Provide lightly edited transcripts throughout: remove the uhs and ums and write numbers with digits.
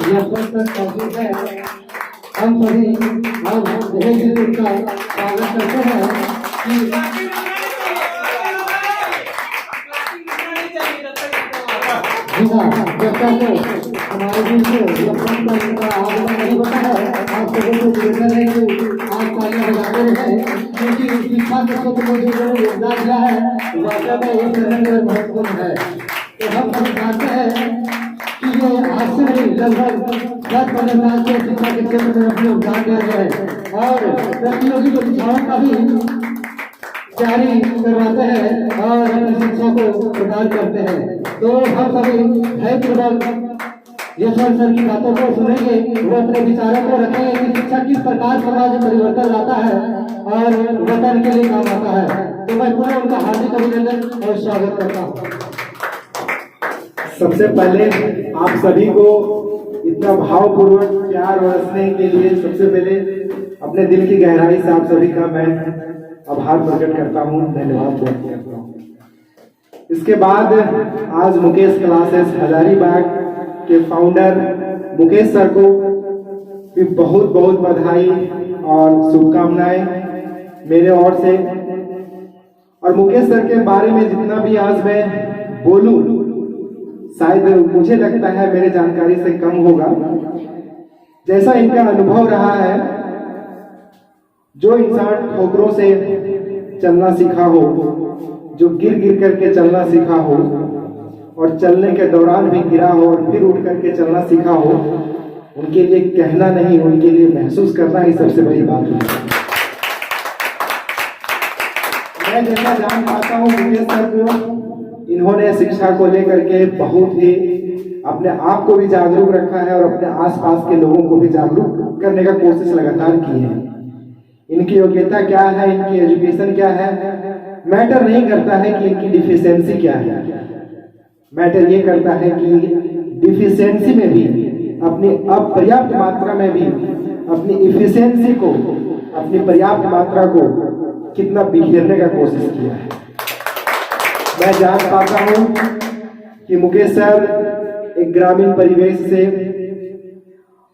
यह पुस्तक मौजूद है। हम सभी आज दहेज का स्वागत करते हैं कि जब तक हमारे बीच में यह पुस्तक का आगमन नहीं होता है, आप सभी को बेहतर है कि आप तालियां बजाते रहें, क्योंकि शिक्षा के क्षेत्र में जो योगदान दिया है वास्तव में एक महत्वपूर्ण है। तो हम सब जानते हैं कि ये आज से नहीं लगभग 10-15 साल से शिक्षा के क्षेत्र में अपने योगदान दे रहे हैं और प्रतियोगी परीक्षाओं का भी तैयारी करवाते हैं और अपनी शिक्षा को प्रदान करते हैं। तो हम सभी धैर्यपूर्वक यशवंत सर की बातों को सुनेंगे, वो अपने विचारों को रखेंगे कि शिक्षा किस प्रकार समाज में परिवर्तन लाता है और वतन के लिए काम आता है। तो मैं पुनः उनका हार्दिक अभिनंदन और स्वागत करता हूँ। सबसे पहले आप सभी को इतना भावपूर्वक प्यार और स्नेह के लिए सबसे पहले अपने दिल की गहराई से आप सभी का मैं आभार प्रकट करता हूँ, धन्यवाद व्यक्त करता हूँ। इसके बाद आज मुकेश क्लासेस हजारीबाग के फाउंडर मुकेश सर को भी बहुत बहुत बधाई और शुभकामनाएं मेरे ओर से। और मुकेश सर के बारे में जितना भी आज मैं बोलूं शायद मुझे लगता है मेरे जानकारी से कम होगा। जैसा इनका अनुभव रहा है, जो इंसान ठोकरों से चलना सीखा हो, जो गिर गिर करके चलना सीखा हो और चलने के दौरान भी गिरा हो और फिर उठ करके चलना सीखा हो, उनके लिए कहना नहीं, उनके लिए महसूस करना ही सबसे बड़ी बात है। मैं जैसा जान पाता हूँ मुकेश सर को, इन्होंने शिक्षा को लेकर के बहुत ही अपने आप को भी जागरूक रखा है और अपने आसपास के लोगों को भी जागरूक करने का कोशिश लगातार की है। इनकी योग्यता क्या है, इनकी एजुकेशन क्या है, मैटर नहीं करता है कि इनकी डिफिशियंसी क्या है। मैटर ये करता है कि डिफिशियंसी में भी, अपनी अपर्याप्त मात्रा में भी अपनी इफिशियंसी को, अपनी पर्याप्त मात्रा को कितना बिखेरने का कोशिश किया है। मैं जान पाता हूं कि मुकेश सर एक ग्रामीण परिवेश से,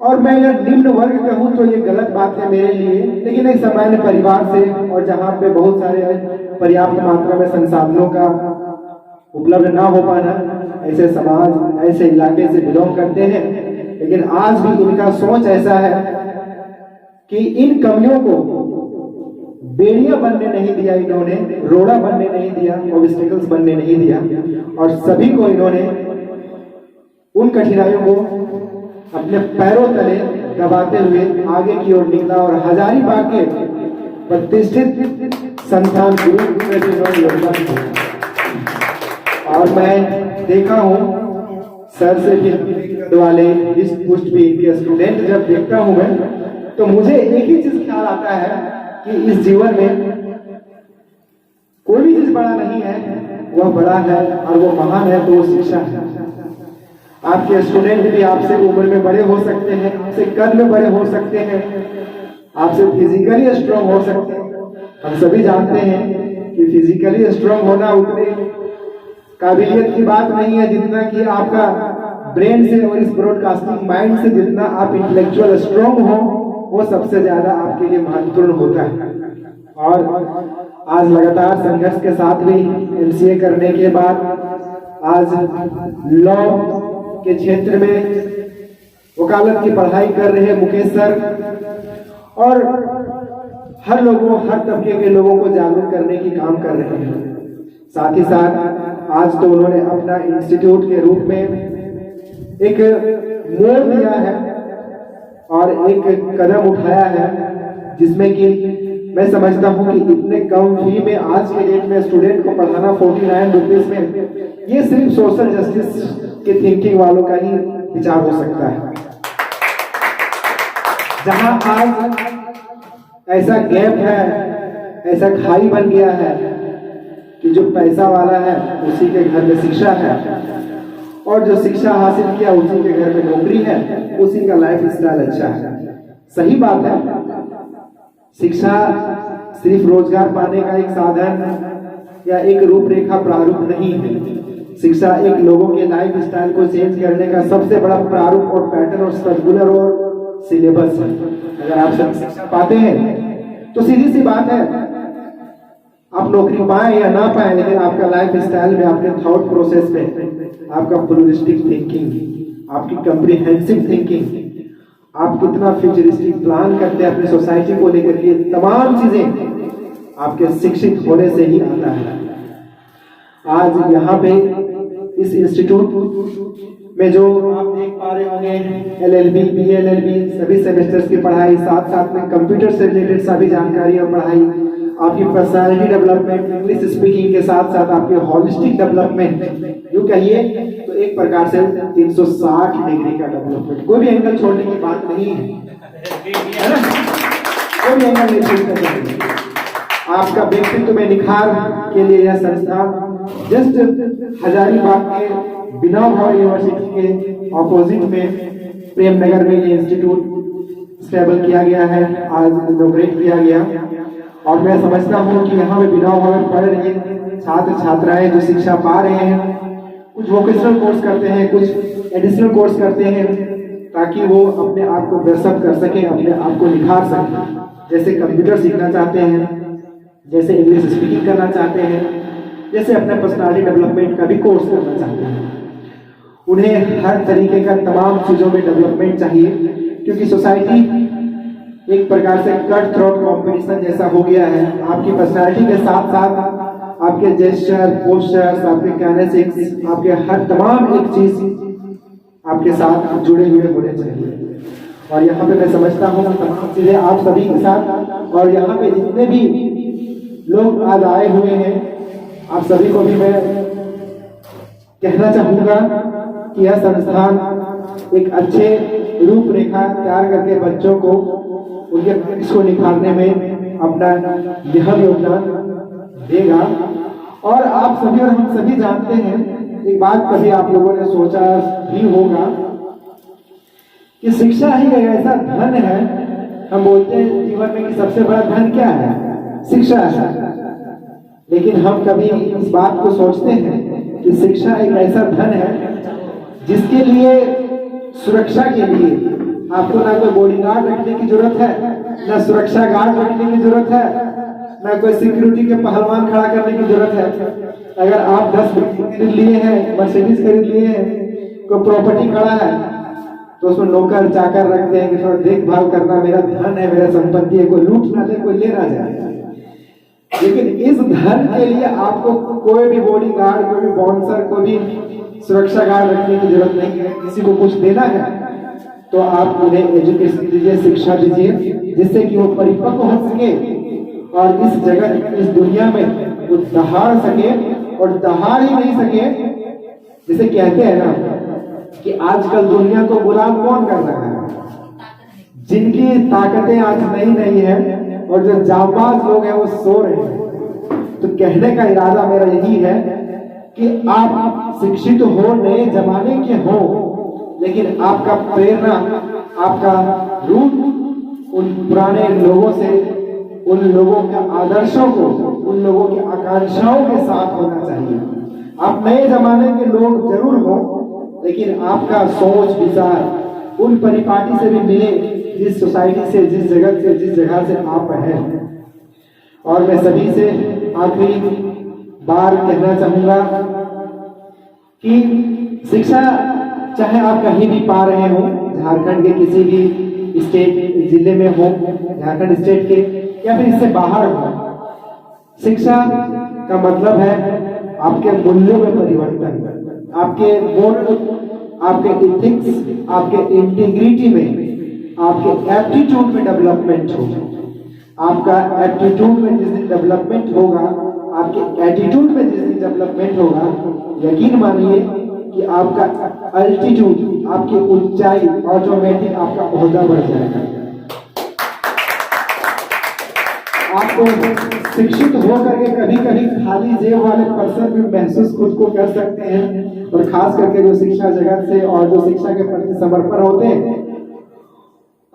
और मैं अगर निम्न वर्ग कहूं तो ये गलत बात है मेरे लिए, लेकिन एक सामान्य परिवार से, और जहां पे बहुत सारे पर्याप्त मात्रा में संसाधनों का उपलब्ध ना हो पाना, ऐसे समाज, ऐसे इलाके से बिलोंग करते हैं। लेकिन आज भी इनका सोच ऐसा है कि इन कमियों को बेड़ियां बनने नहीं दिया, इन्होंने रोड़ा बनने नहीं दिया, ऑब्स्टिकल्स बनने नहीं दिया, और सभी को इन्होंने उन कठिनाइयों को अपने पैरों तले दबाते हुए आगे की ओर निकला और हजारीबाग के प्रतिष्ठित संस्थान गुरु में भी इन्होंने योगदान दिया। और मैं देखा हूँ सर से भी वाले इस पुष्ट भी इनके स्टूडेंट जब देखता हूँ मैं, तो मुझे एक ही चीज ख्याल आता है कि इस जीवन में कोई भी चीज बड़ा नहीं है, वह बड़ा है और वो महान है, तो वो शिक्षा है। आपके स्टूडेंट भी आपसे उम्र में बड़े हो सकते हैं, आपसे कद में बड़े हो सकते हैं, आपसे फिजिकली स्ट्रांग हो सकते हैं। हम सभी जानते हैं कि फिजिकली स्ट्रांग होना उतने काबिलियत की बात नहीं है जितना कि आपका ब्रेन से और इस ब्रॉडकास्टिंग माइंड से जितना आप इंटेलेक्चुअल स्ट्रांग हो, वो सबसे ज्यादा आपके लिए महत्वपूर्ण होता है। और आज लगातार संघर्ष के साथ भी एमसीए करने के बाद आज लॉ के क्षेत्र में वकालत की पढ़ाई कर रहे मुकेश सर, और हर लोगों, हर तबके के लोगों को जागरूक करने की काम कर रहे हैं। साथ ही साथ आज तो उन्होंने अपना इंस्टीट्यूट के रूप में एक मोड़ दिया है और एक कदम उठाया है, जिसमें कि मैं समझता हूं कि इतने कम फी में आज के डेट में स्टूडेंट को पढ़ाना 49 रुपीज में, ये सिर्फ सोशल जस्टिस के थिंकिंग वालों का ही विचार हो सकता है। जहां आज ऐसा गैप है, ऐसा खाई बन गया है कि जो पैसा वाला है उसी के घर में शिक्षा है, और जो शिक्षा हासिल किया उसी के घर में नौकरी है, उसी का लाइफ स्टाइल अच्छा है। सही बात है, शिक्षा सिर्फ रोजगार पाने का एक साधन या एक रूपरेखा प्रारूप नहीं है। शिक्षा एक लोगों के लाइफ स्टाइल को चेंज करने का सबसे बड़ा प्रारूप और पैटर्न और सर्कुलर और सिलेबस है। अगर आप शिक्षा पाते हैं तो सीधी सी बात है, आप नौकरी पाए या ना पाए, लेकिन आपका लाइफ स्टाइल में, आपके थॉट प्रोसेस में, आपका प्लूरिस्टिक थिंकिंग, आपकी कम्प्रिहेंसिव थिंकिंग, आप कितना फ्यूचरिस्टिक प्लान करते हैं अपनी सोसाइटी को लेकर के, तमाम चीजें आपके शिक्षित होने से ही आता है। आज यहाँ पे इस इंस्टीट्यूट में जो आप देख पा रहे होंगे, LLB, BLLB सभी सेमेस्टर्स की पढ़ाई, साथ साथ में कंप्यूटर से रिलेटेड सभी जानकारी और पढ़ाई, आपकी पर्सनालिटी डेवलपमेंट, इंग्लिश स्पीकिंग के साथ साथ आपके होलिस्टिक डेवलपमेंट, यूं कहिए तो एक प्रकार से 360 डिग्री का डेवलपमेंट, कोई भी एंगल छोड़ने की बात नहीं है ना, कोई भी एंगल नहीं छोड़ना चाहिए। आपका व्यक्तित्व में निखार के लिए यह संस्थान जस्ट हजारीबाग के बिना भाव यूनिवर्सिटी के ऑपोजिट में प्रेमनगर में ये इंस्टीट्यूट स्टेबल किया गया है, आज इनॉग्रेट किया गया। और मैं समझता हूँ कि यहाँ पे बिना भाव पढ़ रहे छात्र छात्राएं जो शिक्षा पा रहे हैं, कुछ वोकेशनल कोर्स करते हैं, कुछ एडिशनल कोर्स करते हैं, ताकि वो अपने आप को ब्रशअप कर सकें, अपने आप को निखार सकें। जैसे कंप्यूटर सीखना चाहते हैं, जैसे इंग्लिश स्पीकिंग करना चाहते हैं, जैसे अपने पर्सनालिटी डेवलपमेंट का भी कोर्स करना चाहते हैं, उन्हें हर तरीके का तमाम चीजों में डेवलपमेंट चाहिए, क्योंकि सोसाइटी एक प्रकार से कट थ्रोट कंपटीशन जैसा हो गया है। आपकी पर्सनालिटी के साथ साथ आपके जेस्चर, पोस्चर्स, आपके कैनेसिक्स, आपके हर तमाम एक चीज आपके साथ जुड़े हुए होने चाहिए। और यहाँ पे मैं समझता हूँ तमाम चीजें आप सभी के साथ, और यहाँ पे जितने भी लोग आज आए हुए हैं, आप सभी को भी मैं कहना चाहूंगा कि यह संस्थान एक अच्छे रूपरेखा तैयार करके बच्चों को, उनके भविष्य को निखारने में अपना यह योगदान देगा। और आप सभी और हम सभी जानते हैं, एक बात कभी आप लोगों ने सोचा भी होगा कि शिक्षा ही एक ऐसा धन है, हम बोलते हैं जीवन में कि सबसे बड़ा धन क्या है, शिक्षा है, लेकिन हम कभी इस बात को सोचते हैं कि शिक्षा एक ऐसा धन है जिसके लिए, सुरक्षा के लिए आपको ना कोई बॉडीगार्ड रखने की जरूरत है, ना सुरक्षा गार्ड रखने की जरूरत है, ना कोई सिक्योरिटी के पहलवान खड़ा करने की जरूरत है। अगर आप 10 खरीद लिए हैं, मर्सिडीज खरीद लिए हैं, कोई प्रॉपर्टी खड़ा है, तो उसमें नौकर चाकर रखते हैं कि थोड़ा देखभाल करना, मेरा धन है, मेरा संपत्ति है, कोई लूट ना ले, कोई ले ना जाए। लेकिन इस धन के लिए आपको कोई भी बॉडीगार्ड, कोई भी बाउंसर, कोई भी सुरक्षा गार्ड रखने की जरूरत नहीं है। किसी को कुछ देना है तो आप उन्हें एजुकेशन दीजिए, शिक्षा दीजिए, जिससे कि वो परिपक्व हो सके और इस जगत, इस दुनिया में वो दहाड़ सके, और दहाड़ ही नहीं सके, जिसे कहते हैं ना कि आजकल दुनिया को गुलाम कौन कर रहा है, जिनकी ताकतें आज नहीं है, और जो जाबाज लोग हैं वो सो रहे हैं। तो कहने का इरादा मेरा यही है कि आप शिक्षित हो, नए जमाने के हो, लेकिन आपका प्रेरणा, आपका रूट उन पुराने लोगों से, उन लोगों के आदर्शों को, उन लोगों की आकांक्षाओं के साथ होना चाहिए। आप नए जमाने के लोग जरूर हो, लेकिन आपका सोच विचार उन परिपाटी से भी मिले, जिस सोसाइटी से, जिस जगत से, जिस जगह से आप हैं। और मैं सभी से आखिरी बार कहना चाहूंगा कि शिक्षा चाहे आप कहीं भी पा रहे हो, झारखंड के किसी भी स्टेट, जिले में हो, झारखंड स्टेट के या फिर इससे बाहर हो, शिक्षा का मतलब है आपके मूल्यों में परिवर्तन, आपके मोरल, आपके इथिक्स, आपके इंटीग्रिटी में, आपके एप्टीट्यूड में डेवलपमेंट हो। आपका एप्टीट्यूड में जिस दिन डेवलपमेंट होगा, आपके एटीट्यूड में जिस दिन डेवलपमेंट होगा, यकीन मानिए कि आपका अल्टीट्यूड, आपकी ऊंचाई, ऑटोमेटिक आपका ओहदा बढ़ जाएगा। आपको शिक्षित होकर के कभी कभी खाली जेब वाले पर्सन भी महसूस खुद को कर सकते हैं, और खास करके जो शिक्षा जगत से और जो शिक्षा के प्रति समर्पण होते हैं।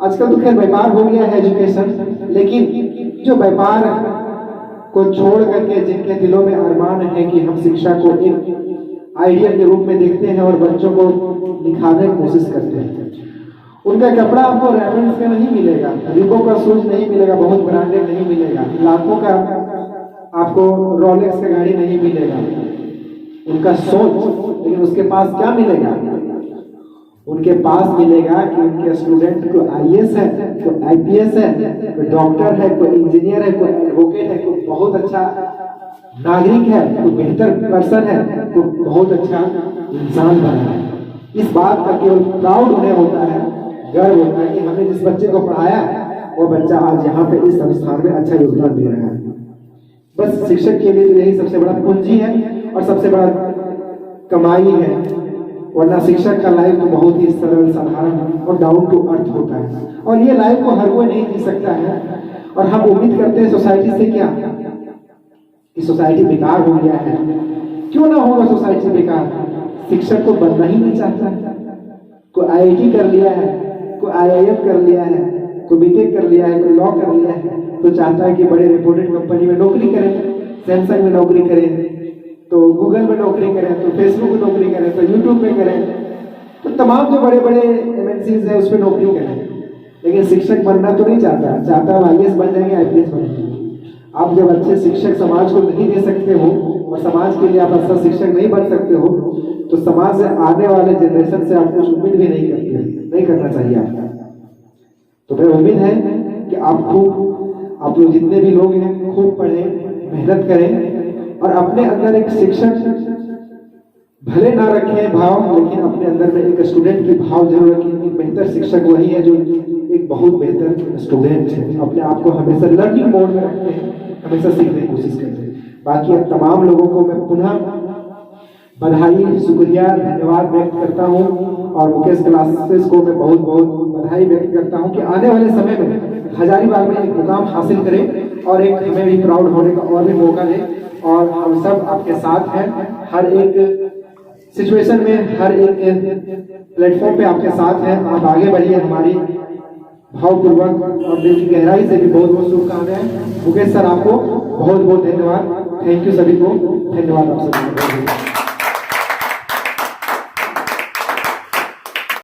आजकल तो खैर व्यापार हो गया है एजुकेशन, लेकिन जो व्यापार को छोड़ करके जिनके दिलों में अरमान है कि हम शिक्षा को एक आइडियल के रूप में देखते हैं और बच्चों को दिखाने की कोशिश करते हैं। उनका कपड़ा आपको रेमंड्स का नहीं मिलेगा, रिबॉक का शूज नहीं मिलेगा, बहुत ब्रांडेड नहीं मिलेगा, लाखों का आपको रोलेक्स का गाड़ी नहीं मिलेगा। उनका सोच, लेकिन उसके पास क्या मिलेगा? उनके पास मिलेगा कि उनके स्टूडेंट को आईएएस है, कोई आईपीएस है, कोई डॉक्टर है, कोई इंजीनियर है, कोई एडवोकेट है, कोई बहुत अच्छा नागरिक है, कोई बेहतर पर्सन है, कोई बहुत अच्छा इंसान बना है। इस बात का केवल प्राउड उन्हें होता है, गर्व होता है कि हमने जिस बच्चे को पढ़ाया वो बच्चा आज यहाँ पे इस संस्थान में अच्छा योगदान दे रहा है। बस शिक्षक के लिए तो यही सबसे बड़ा पूंजी है और सबसे बड़ा कमाई है, वरना शिक्षक का लाइफ तो बहुत ही सरल, साधारण और डाउन टू अर्थ होता है। और ये लाइफ को हर कोई नहीं जी सकता है। और हम उम्मीद करते हैं सोसाइटी से क्या कि सोसाइटी बेकार हो गया है। क्यों ना होगा सोसाइटी बेकार? शिक्षक को बनना ही नहीं चाहता। कोई आईआईटी कर लिया है, कोई आईआईएम कर लिया है, कोई बीटेक कर लिया है, कोई लॉ कर लिया है, तो चाहता है कि बड़े रेपुटेड कंपनी में नौकरी करें, सैमसंग में नौकरी करें, तो गूगल में नौकरी करें, तो फेसबुक में नौकरी करें, तो यूट्यूब में करें, तो तमाम जो बड़े बड़े एमएनसीज है उसमें नौकरी करें। लेकिन शिक्षक बनना तो नहीं चाहता, चाहता है आईएएस बन जाएंगे, आईपीएस बन जाएंगे। आप जब अच्छे शिक्षक समाज को नहीं दे सकते हो और समाज के लिए आप अच्छा शिक्षक नहीं बन सकते हो, तो समाज से आने वाले जनरेशन से आप कुछ उम्मीद भी नहीं करते, नहीं करना चाहिए आपका। तो मेरी उम्मीद है कि आप लोग जितने भी लोग हैं खूब पढ़ें, मेहनत करें और अपने अंदर एक शिक्षक भले ना रखें भाव, लेकिन अपने अंदर में एक स्टूडेंट की भाव जरूर रखें कि बेहतर शिक्षक वही है जो एक बहुत बेहतर स्टूडेंट है। अपने आप को हमेशा लर्निंग मोड में रखते हैं, हमेशा सीखने की कोशिश करते हैं। बाकी अब तमाम लोगों को मैं पुनः बधाई, शुक्रिया, धन्यवाद व्यक्त करता हूँ और मुकेश क्लासेस को मैं बहुत बहुत बधाई व्यक्त करता हूँ कि आने वाले समय में हजारीबाग में एक मुकाम हासिल करें और एक हमें भी प्राउड होने का और भी मौका दें। और हम सब आपके साथ हैं, हर एक सिचुएशन में, हर एक प्लेटफॉर्म पे आपके साथ हैं। आप आगे बढ़िए, हमारी भावपूर्वक और दिल की गहराई से भी बहुत बहुत शुभकामनाएं। मुकेश सर आपको बहुत बहुत धन्यवाद। थैंक यू सभी को, धन्यवाद आप सभी को।